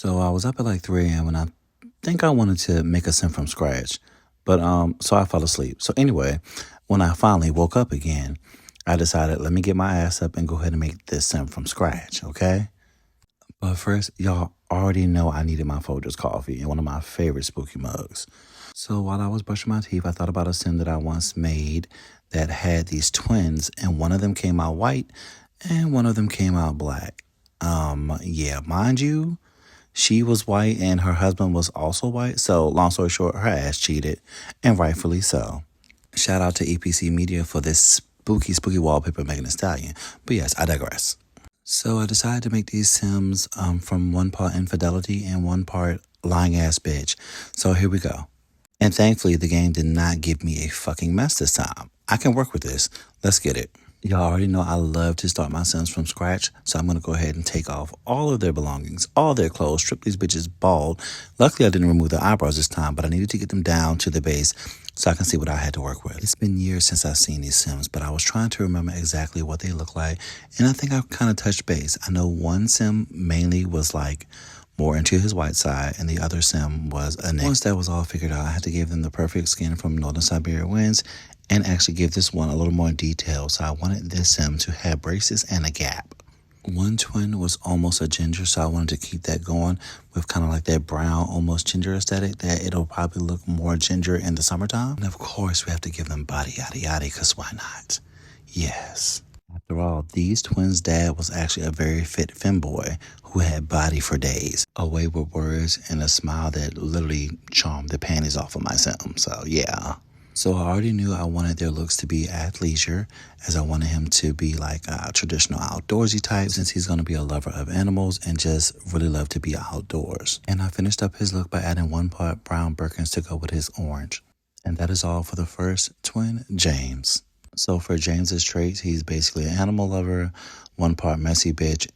So I was up at like 3 a.m. and I think I wanted to make a sim from scratch. But so I fell asleep. So anyway, when I finally woke up again, I decided let me get my ass up and go ahead and make this sim from scratch, okay? But first, y'all already know I needed my Folgers coffee and one of my favorite spooky mugs. So while I was brushing my teeth, I thought about a sim that I once made that had these twins, and one of them came out white and one of them came out black. Yeah, mind you, she was white and her husband was also white. So, long story short, her ass cheated, and rightfully so. Shout out to EPC Media for this spooky wallpaper Megan Thee Stallion. But yes, I digress. So, I decided to make these Sims from one part Infidelity and one part Lying Ass Bitch. So, here we go. And thankfully, the game did not give me a fucking mess this time. I can work with this. Let's get it. Y'all already know I love to start my Sims from scratch, so I'm going to go ahead and take off all of their belongings, all their clothes, strip these bitches bald. Luckily, I didn't remove their eyebrows this time, but I needed to get them down to the base so I can see what I had to work with. It's been years since I've seen these Sims, but I was trying to remember exactly what they look like, and I think I kind of touched base. I know one Sim mainly was like more into his white side, and the other Sim was a Nick. Once that was all figured out, I had to give them the perfect skin from Northern Siberia Winds and actually give this one a little more detail. So I wanted this Sim to have braces and a gap. One twin was almost a ginger, so I wanted to keep that going with kind of like that brown, almost ginger aesthetic that it'll probably look more ginger in the summertime. And of course, we have to give them body yada yada, because why not? Yes. After all, these twins' dad was actually a very fit femboy who had body for days. A way with words and a smile that literally charmed the panties off of my Sim. So yeah. So I already knew I wanted their looks to be athleisure, as I wanted him to be like a traditional outdoorsy type, since he's going to be a lover of animals and just really love to be outdoors. And I finished up his look by adding one part brown Birkins to go with his orange. And that is all for the first twin, James. So for James's traits, he's basically an animal lover, one part messy bitch,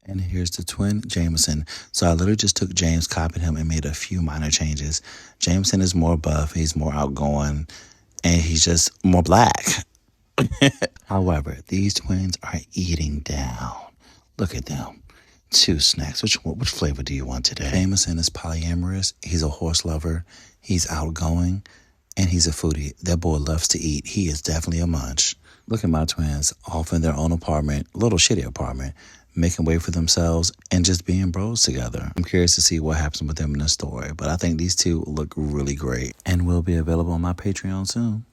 and here's the twin, Jameson. So I literally just took James, copied him, and made a few minor changes. Jameson is more buff, he's more outgoing, and he's just more black. However, these twins are eating down. Look at them. 2 snacks. Which flavor do you want today? Jameson is polyamorous. He's a horse lover. He's outgoing. And he's a foodie. That boy loves to eat. He is definitely a munch. Look at my twins, off in their own apartment, little shitty apartment, making way for themselves and just being bros together. I'm curious to see what happens with them in the story, but I think these two look really great and will be available on my Patreon soon.